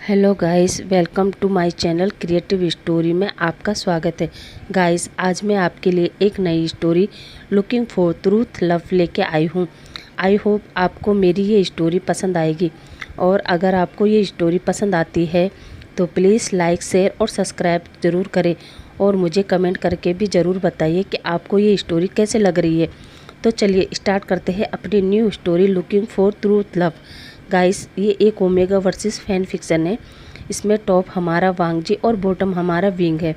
Hello guys, welcome to my channel creative story में आपका स्वागत है। गाइस, आज मैं आपके लिए एक नई story looking for truth love लेके आई हूँ। आई होप आपको मेरी ये स्टोरी पसंद आएगी, और अगर आपको ये स्टोरी पसंद आती है तो प्लीज़ लाइक, शेयर और सब्सक्राइब ज़रूर करें, और मुझे कमेंट करके भी ज़रूर बताइए कि आपको ये स्टोरी कैसे लग रही है। तो चलिए स्टार्ट करते हैं अपनी new story looking for truth love. Guys, ये एक ओमेगा वर्सेस फैन फिक्शन है। इसमें टॉप हमारा वांगजी और बॉटम हमारा विंग है,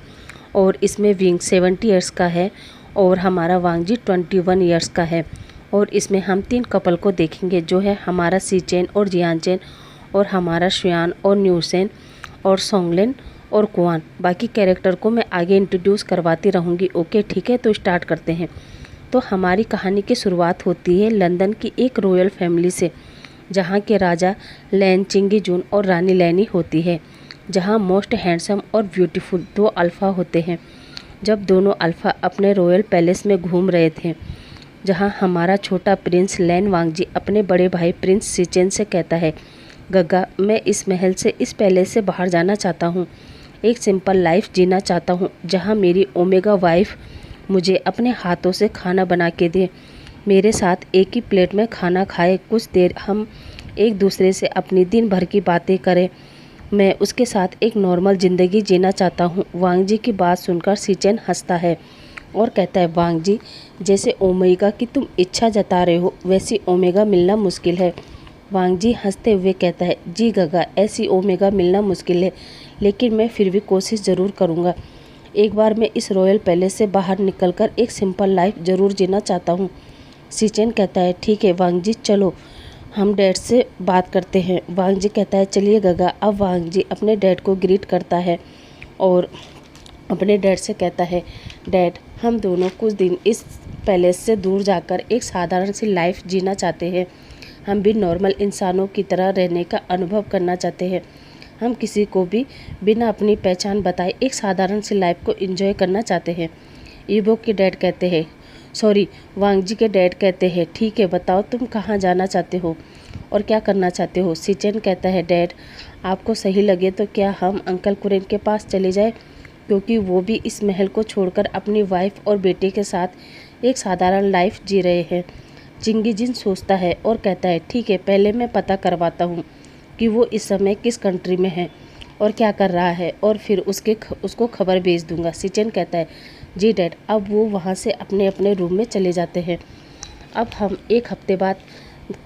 और इसमें विंग 70 ईयर्स का है और हमारा वांगजी 21 ईयर्स का है। और इसमें हम 3 कपल को देखेंगे, जो है हमारा सीचेन और जियानचेन, और हमारा शुयान और न्यूसेन, और सोंगलेन और कुआन। बाकी कैरेक्टर को मैं आगे इंट्रोड्यूस करवाती रहूँगी। ओके, ठीक है, तो स्टार्ट करते हैं। तो हमारी कहानी की शुरुआत होती है लंदन की एक रॉयल फैमिली से, जहाँ के राजा लैन चिंगीजुन और रानी लैनी होती है, जहाँ मोस्ट हैंडसम और ब्यूटीफुल 2 अल्फ़ा होते हैं। जब दोनों अल्फ़ा अपने रॉयल पैलेस में घूम रहे थे, जहाँ हमारा छोटा प्रिंस लैन वांगजी अपने बड़े भाई प्रिंस सीचेन से कहता है, गग्गा, मैं इस महल से, इस पैलेस से बाहर जाना चाहता हूँ। एक सिंपल लाइफ जीना चाहता हूँ, जहाँ मेरी ओमेगा वाइफ मुझे अपने हाथों से खाना बना के दे, मेरे साथ एक ही प्लेट में खाना खाए, कुछ देर हम एक दूसरे से अपनी दिन भर की बातें करें। मैं उसके साथ एक नॉर्मल ज़िंदगी जीना चाहता हूँ। वांगजी की बात सुनकर सीचेन हंसता है और कहता है, वांगजी, जैसे ओमेगा की तुम इच्छा जता रहे हो, वैसी ओमेगा मिलना मुश्किल है। वांगजी हंसते हुए कहता है, जी गगा, ऐसी ओमेगा मिलना मुश्किल है, लेकिन मैं फिर भी कोशिश ज़रूर करूँगा। एक बार मैं इस रॉयल पैलेस से बाहर निकलकर एक सिंपल लाइफ ज़रूर जीना चाहता हूँ। सीचेन कहता है, ठीक है वांगजी, चलो हम डैड से बात करते हैं। वांगजी कहता है, चलिए गगा। अब वांगजी अपने डैड को ग्रीट करता है और अपने डैड से कहता है, डैड, हम दोनों कुछ दिन इस पैलेस से दूर जाकर एक साधारण सी लाइफ जीना चाहते हैं। हम भी नॉर्मल इंसानों की तरह रहने का अनुभव करना चाहते हैं। हम किसी को भी बिना अपनी पहचान बताए एक साधारण सी लाइफ को एंजॉय करना चाहते हैं। ईबो के डैड कहते हैं, वांगजी के डैड कहते हैं, ठीक है, बताओ तुम कहाँ जाना चाहते हो और क्या करना चाहते हो। सीचेन कहता है, डैड, आपको सही लगे तो क्या हम अंकल कुरेन के पास चले जाएं, क्योंकि वो भी इस महल को छोड़कर अपनी वाइफ और बेटे के साथ एक साधारण लाइफ जी रहे हैं। चिंगीजिन सोचता है और कहता है, ठीक है, पहले मैं पता करवाता हूँ कि वो इस समय किस कंट्री में है और क्या कर रहा है, और फिर उसको खबर भेज दूंगा। सीचेन कहता है, जी डैड। अब वो वहाँ से अपने अपने रूम में चले जाते हैं। अब हम एक हफ्ते बाद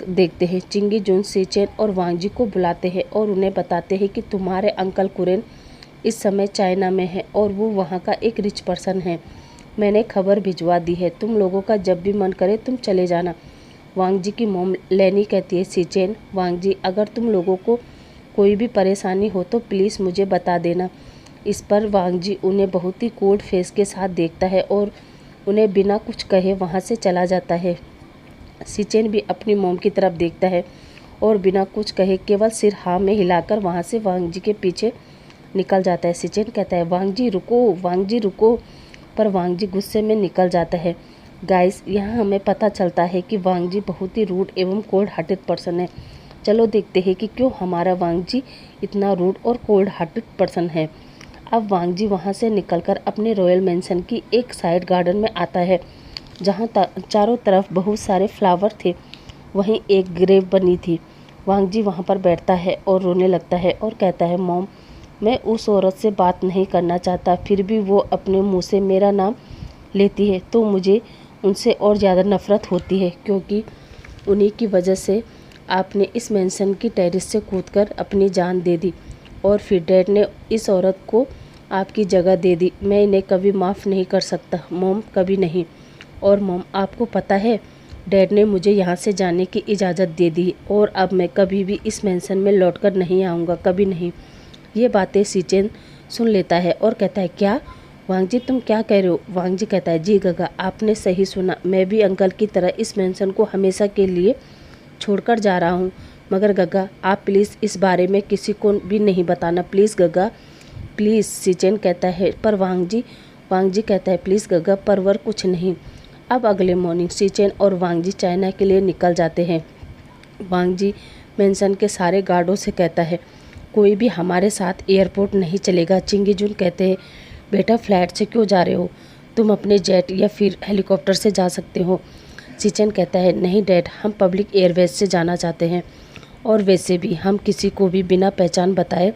देखते हैं, चिंगीजुन सीचेन और वांगजी को बुलाते हैं और उन्हें बताते हैं कि तुम्हारे अंकल कुरेन इस समय चाइना में है और वो वहाँ का एक रिच पर्सन है। मैंने खबर भिजवा दी है, तुम लोगों का जब भी मन करे तुम चले जाना। वांगजी की मोम लैनी कहती है, सीचेन, वांगजी, अगर तुम लोगों को कोई भी परेशानी हो तो प्लीज़ मुझे बता देना। इस पर वांगजी उन्हें बहुत ही कोल्ड फेस के साथ देखता है और उन्हें बिना कुछ कहे वहाँ से चला जाता है। सीचेन भी अपनी मोम की तरफ देखता है और बिना कुछ कहे केवल सिर हाँ में हिलाकर वहाँ से वांगजी के पीछे निकल जाता है। सीचेन कहता है, वांगजी रुको, वांगजी रुको, पर वांगजी गुस्से में निकल जाता है। गाइस, यहाँ हमें पता चलता है कि वांगजी बहुत ही रूड एवं कोल्ड हार्टेड पर्सन है। चलो देखते हैं कि क्यों हमारा वांगजी इतना रूड और कोल्ड हार्टेड पर्सन है। अब वांगजी वहाँ से निकलकर अपने रॉयल मैंशन की एक साइड गार्डन में आता है, जहाँ चारों तरफ बहुत सारे फ्लावर थे। वहीं एक ग्रेव बनी थी। वांगजी वहाँ पर बैठता है और रोने लगता है और कहता है, मॉम, मैं उस औरत से बात नहीं करना चाहता, फिर भी वो अपने मुँह से मेरा नाम लेती है तो मुझे उनसे और ज़्यादा नफ़रत होती है, क्योंकि उन्हीं की वजह से आपने इस मैंशन की टेरेस से कूदकर अपनी जान दे दी, और फिर डैड ने इस औरत को आपकी जगह दे दी। मैं इन्हें कभी माफ़ नहीं कर सकता मॉम, कभी नहीं। और मॉम, आपको पता है, डैड ने मुझे यहाँ से जाने की इजाज़त दे दी और अब मैं कभी भी इस मैंशन में लौटकर नहीं आऊँगा, कभी नहीं। ये बातें सीचेन सुन लेता है और कहता है, क्या वांगजी, तुम क्या कह रहे हो। वांगजी कहता है, जी गगा, आपने सही सुना, मैं भी अंकल की तरह इस मैंशन को हमेशा के लिए छोड़कर जा रहा हूँ। मगर गगा, आप प्लीज़ इस बारे में किसी को भी नहीं बताना, प्लीज़ गगा, प्लीज़। सीचेन कहता है, पर वांगजी कहता है, प्लीज़ गगा, परवर कुछ नहीं। अब अगले मॉर्निंग सीचेन और वांगजी चाइना के लिए निकल जाते हैं। वांगजी मैंशन के सारे गार्डों से कहता है, कोई भी हमारे साथ एयरपोर्ट नहीं चलेगा। चिंगीजुन कहते हैं, बेटा फ्लाइट से क्यों जा रहे हो? तुम अपने जेट या फिर हेलीकॉप्टर से जा सकते हो। सिचन कहता है, नहीं डैड, हम पब्लिक एयरवेज से जाना चाहते हैं, और वैसे भी हम किसी को भी बिना पहचान बताए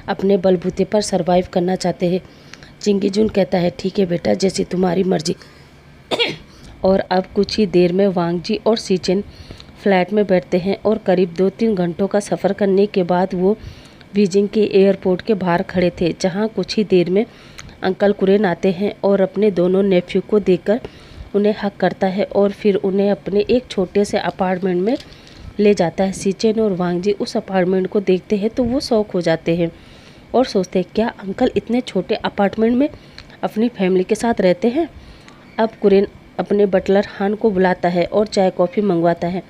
अपने बलबूते पर सरवाइव करना चाहते हैं। चिंगीजुन कहता है, ठीक है बेटा, जैसी तुम्हारी मर्जी। और अब कुछ ही देर में वांग जी और सिचन फ्लैट में बैठते हैं और करीब 2-3 घंटों का सफ़र करने के बाद वो बीजिंग के एयरपोर्ट के बाहर खड़े थे, जहाँ कुछ ही देर में अंकल कुरेन आते हैं और अपने दोनों नेफ्यू को देखकर उन्हें हक करता है और फिर उन्हें अपने एक छोटे से अपार्टमेंट में ले जाता है। सिचन और वांग जी उस अपार्टमेंट को देखते हैं तो वो शौक हो जाते हैं और सोचते हैं, क्या अंकल इतने छोटे अपार्टमेंट में अपनी फैमिली के साथ रहते हैं? अब कुरेन अपने बटलर हान को बुलाता है और चाय कॉफ़ी मंगवाता है।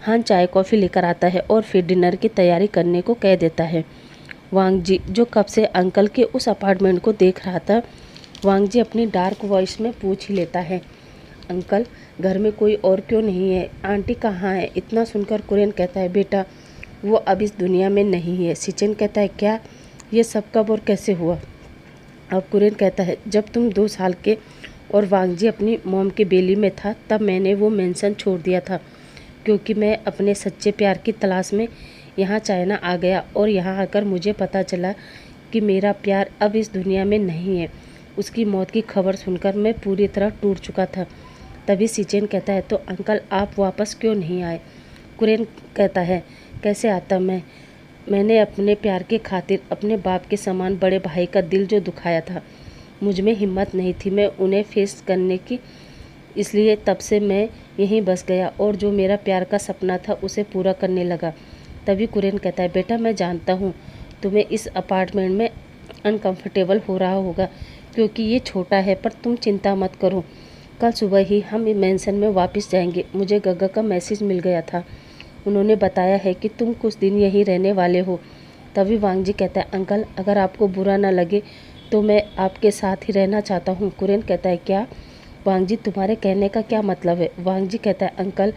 हान चाय कॉफ़ी लेकर आता है और फिर डिनर की तैयारी करने को कह देता है। वांग जी, जो कब से अंकल के उस अपार्टमेंट को देख रहा था, वांग जी अपनी डार्क वॉइस में पूछ ही लेता है, अंकल घर में कोई और क्यों नहीं है? आंटी कहाँ है? इतना सुनकर कुरेन कहता है, बेटा वो अब इस दुनिया में नहीं है। सिचन कहता है, क्या? ये सब कब और कैसे हुआ? अब कुरेन कहता है, जब तुम 2 साल के और वांग जी अपनी मॉम के बेली में था, तब मैंने वो मेंशन छोड़ दिया था, क्योंकि मैं अपने सच्चे प्यार की तलाश में यहाँ चाइना आ गया और यहाँ आकर मुझे पता चला कि मेरा प्यार अब इस दुनिया में नहीं है। उसकी मौत की खबर सुनकर मैं पूरी तरह टूट चुका था। तभी सिचेन कहता है, तो अंकल आप वापस क्यों नहीं आए? कुरेन कहता है, कैसे आता मैंने अपने प्यार के खातिर अपने बाप के समान बड़े भाई का दिल जो दुखाया था, मुझ में हिम्मत नहीं थी मैं उन्हें फेस करने की, इसलिए तब से मैं यहीं बस गया और जो मेरा प्यार का सपना था उसे पूरा करने लगा। तभी कुरेन कहता है, बेटा मैं जानता हूँ तुम्हें इस अपार्टमेंट में अनकंफर्टेबल हो रहा होगा क्योंकि ये छोटा है, पर तुम चिंता मत करो, कल सुबह ही हम मेंशन में वापस जाएंगे। मुझे गग्गा का मैसेज मिल गया था, उन्होंने बताया है कि तुम कुछ दिन यहीं रहने वाले हो। तभी वांग जी कहता है, अंकल अगर आपको बुरा ना लगे तो मैं आपके साथ ही रहना चाहता हूँ। कुरेन कहता है, क्या? वांग जी तुम्हारे कहने का क्या मतलब है? वांग जी कहता है, अंकल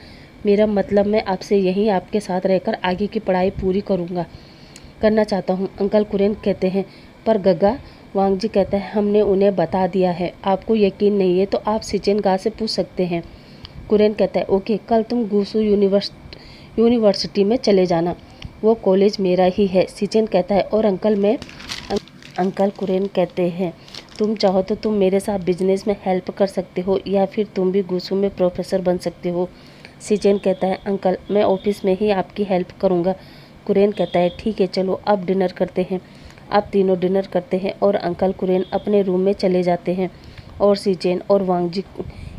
मेरा मतलब मैं आपसे यहीं आपके साथ रहकर आगे की पढ़ाई पूरी करना चाहता हूँ। अंकल कुरेन कहते हैं, पर गग्गा? वांग जी कहता है, हमने उन्हें बता दिया है, आपको यकीन नहीं है तो आप सिचेन गा से पूछ सकते हैं। कुरेन कहता है, ओके, कल तुम गुसू यूनिवर्सिटी में चले जाना, वो कॉलेज मेरा ही है। सिचेन कहता है, और अंकल कुरेन कहते हैं, तुम चाहो तो तुम मेरे साथ बिजनेस में हेल्प कर सकते हो या फिर तुम भी गुसू में प्रोफेसर बन सकते हो। सिचेन कहता है, अंकल मैं ऑफिस में ही आपकी हेल्प करूँगा। कुरेन कहता है, ठीक है, चलो अब डिनर करते हैं। अब तीनों डिनर करते हैं और अंकल कुरेन अपने रूम में चले जाते हैं और सिचेन और वांग जी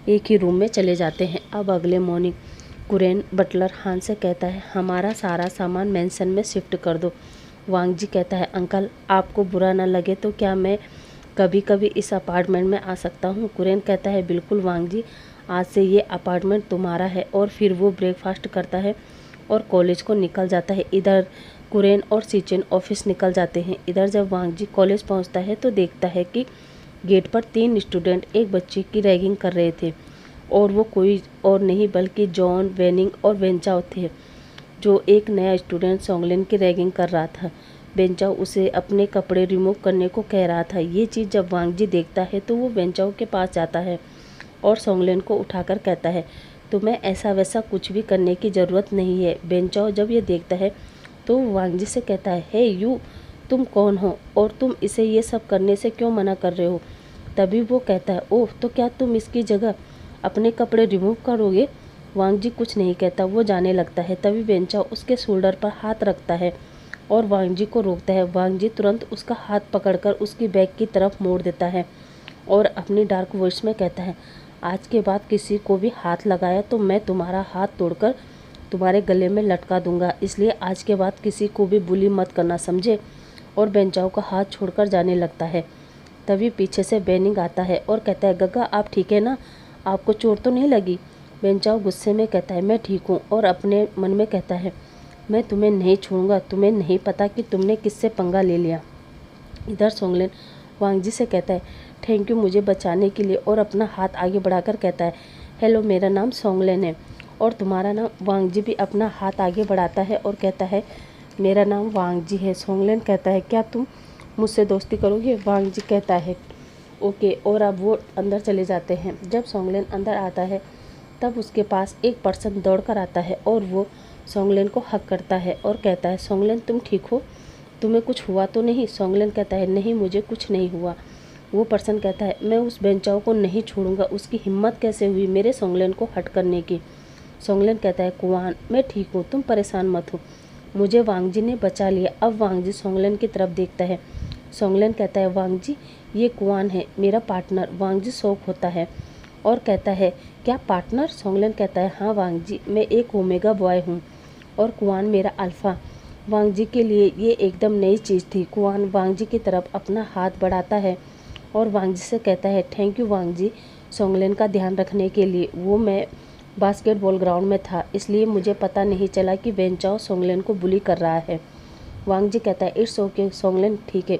एक ही रूम में चले जाते हैं। अब अगले मॉर्निंग कुरेन बटलर हान से कहता है, हमारा सारा सामान मेंशन में शिफ्ट कर दो। वांग जी कहता है, अंकल आपको बुरा ना लगे तो क्या मैं कभी कभी इस अपार्टमेंट में आ सकता हूँ? कुरेन कहता है, बिल्कुल वांग जी, आज से ये अपार्टमेंट तुम्हारा है। और फिर वो ब्रेकफास्ट करता है और कॉलेज को निकल जाता है। इधर कुरेन और सिचेन ऑफिस निकल जाते हैं। इधर जब वांग जी कॉलेज पहुंचता है तो देखता है कि गेट पर 3 स्टूडेंट एक बच्चे की रैगिंग कर रहे थे और वो कोई और नहीं बल्कि जॉन, वेनिंग और वेंचाओ थे, जो एक नया स्टूडेंट सोंगलेन की रैगिंग कर रहा था। वेंचाओ उसे अपने कपड़े रिमूव करने को कह रहा था। ये चीज़ जब वांग जी देखता है तो वो वेंचाओ के पास जाता है और सोंगलेन को उठाकर कहता है, तुम्हें ऐसा वैसा कुछ भी करने की ज़रूरत नहीं है। वेंचाओ जब ये देखता है तो वांग जी से कहता है, हे यू, तुम कौन हो और तुम इसे ये सब करने से क्यों मना कर रहे हो? तभी वो कहता है, ओह, तो क्या तुम इसकी जगह अपने कपड़े रिमूव करोगे? वांग जी कुछ नहीं कहता, वो जाने लगता है। तभी वेंचाओ उसके शोल्डर पर हाथ रखता है और वांग जी को रोकता है। वांग जी तुरंत उसका हाथ पकड़कर उसकी बैग की तरफ मोड़ देता है और अपनी डार्क वॉइस में कहता है, आज के बाद किसी को भी हाथ लगाया तो मैं तुम्हारा हाथ तोड़कर तुम्हारे गले में लटका दूंगा, इसलिए आज के बाद किसी को भी बुली मत करना, समझे? और वेंचाओ का हाथ छोड़कर जाने लगता है। तभी पीछे से बेनिंग आता है और कहता है, गग्गा आप ठीक है ना? आपको चोट तो नहीं लगी? वेंचाओ गुस्से में कहता है, मैं ठीक हूँ, और अपने मन में कहता है, मैं तुम्हें नहीं छोड़ूंगा, तुम्हें नहीं पता कि तुमने किससे पंगा ले लिया। इधर सोंगलेन वांग जी से कहता है, थैंक यू मुझे बचाने के लिए, और अपना हाथ आगे बढ़ाकर कहता है, हेलो मेरा नाम सोंगलेन है और तुम्हारा नाम? वांग जी भी अपना हाथ आगे बढ़ाता है और कहता है, मेरा नाम वांग जी है। सोंगलेन कहता है क्या तुम मुझसे दोस्ती करोगे? वांग जी कहता है ओके, और अब वो अंदर चले जाते हैं। जब सोंगलेन अंदर आता है तब उसके पास एक पर्सन दौड़कर आता है और वो सोंगलेन को हक करता है और कहता है सोंगलेन तुम ठीक हो, तुम्हें कुछ हुआ तो नहीं? सोंगलेन कहता है नहीं, मुझे कुछ नहीं हुआ। वो पर्सन कहता है मैं उस बेंचाओ को नहीं छोड़ूंगा, उसकी हिम्मत कैसे हुई मेरे सोंगलेन को हट करने की? सोंगलेन कहता है कुआन मैं ठीक हूँ, तुम परेशान मत हो, मुझे वांग जी ने बचा लिया। अब वांग जी सोंगलेन की तरफ देखता है। सोंगलेन कहता है वांग जी ये कुआन है मेरा पार्टनर। वांग जी शौक होता है और कहता है क्या पार्टनर? सोंगलेन कहता है हाँ वांग जी, मैं एक ओमेगा बॉय हूँ और कुआन मेरा अल्फ़ा। वांग जी के लिए ये एकदम नई चीज़ थी। कुआन वांग जी की तरफ अपना हाथ बढ़ाता है और वांग जी से कहता है थैंक यू वांग जी सोंगलेन का ध्यान रखने के लिए। वो मैं बास्केटबॉल ग्राउंड में था इसलिए मुझे पता नहीं चला कि वेंचाओ सोंगलेन को बुली कर रहा है। वांग जी कहता है इट्स ओके सोंगलेन ठीक है,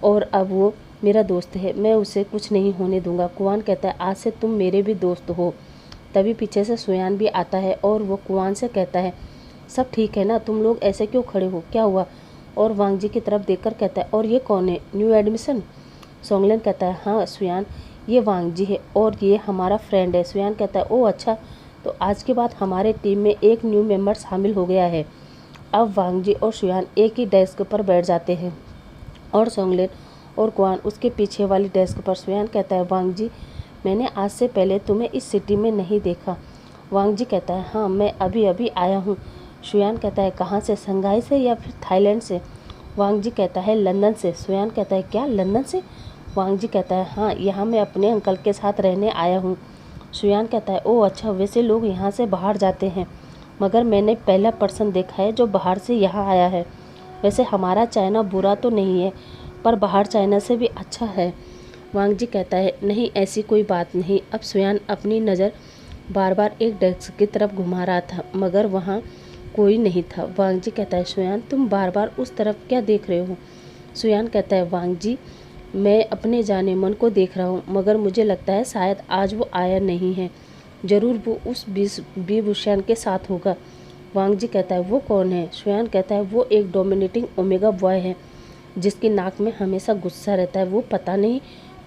और अब वो मेरा दोस्त है, मैं उसे कुछ नहीं होने दूंगा। कुआन कहता है आज से तुम मेरे भी दोस्त हो। तभी पीछे से सुयान भी आता है और वो कुआन से कहता है सब ठीक है ना, तुम लोग ऐसे क्यों खड़े हो, क्या हुआ? और वांग जी की तरफ देखकर कहता है और ये कौन है, न्यू एडमिशन? सोंगलेन कहता है हाँ सुयान, ये वांग जी है और ये हमारा फ्रेंड है। सुयान कहता है ओह अच्छा, तो आज के बाद हमारे टीम में एक न्यू मेंबर शामिल हो गया है। अब वांग जी और सुयान एक ही डेस्क पर बैठ जाते हैं और सोंगलेन और कुआन उसके पीछे वाली डेस्क पर। सुयान कहता है वांग जी मैंने आज से पहले तुम्हें इस सिटी में नहीं देखा। वांग जी कहता है हाँ मैं अभी अभी आया हूँ। सुयान कहता है कहाँ से, संघाई से या फिर थाईलैंड से? वांग जी कहता है लंदन से। सुयान कहता है क्या लंदन से? वांग जी कहता है हाँ, यहाँ मैं अपने अंकल के साथ रहने आया हूँ। सुयान कहता है ओह अच्छा, वैसे लोग यहाँ से बाहर जाते हैं मगर मैंने पहला पर्सन देखा है जो बाहर से यहाँ आया है। वैसे हमारा चाइना बुरा तो नहीं है पर बाहर चाइना से भी अच्छा है। वांग जी कहता है नहीं ऐसी कोई बात नहीं। अब सुयान अपनी नज़र बार बार एक डेस्क की तरफ घुमा रहा था मगर वहाँ कोई नहीं था। वांग जी कहता है सुयान तुम बार बार उस तरफ क्या देख रहे हो? सुयान कहता है वांग जी मैं अपने जाने मन को देख रहा हूँ मगर मुझे लगता है शायद आज वो आया नहीं है, ज़रूर वो उस बीभूषण के साथ होगा। वांग जी कहता है वो कौन है? सुयान कहता है वो एक डोमिनेटिंग ओमेगा बॉय है जिसकी नाक में हमेशा गुस्सा रहता है। वो पता नहीं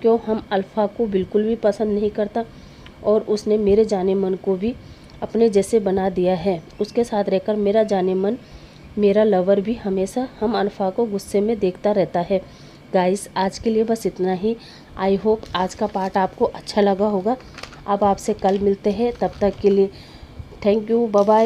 क्यों हम अल्फ़ा को बिल्कुल भी पसंद नहीं करता और उसने मेरे जाने मन को भी अपने जैसे बना दिया है। उसके साथ रहकर मेरा जाने मन, मेरा लवर भी हमेशा हम अल्फ़ा को गुस्से में देखता रहता है। गाइस आज के लिए बस इतना ही। आई होप आज का पार्ट आपको अच्छा लगा होगा। अब आपसे कल मिलते हैं, तब तक के लिए थैंक यू, बाय बाय।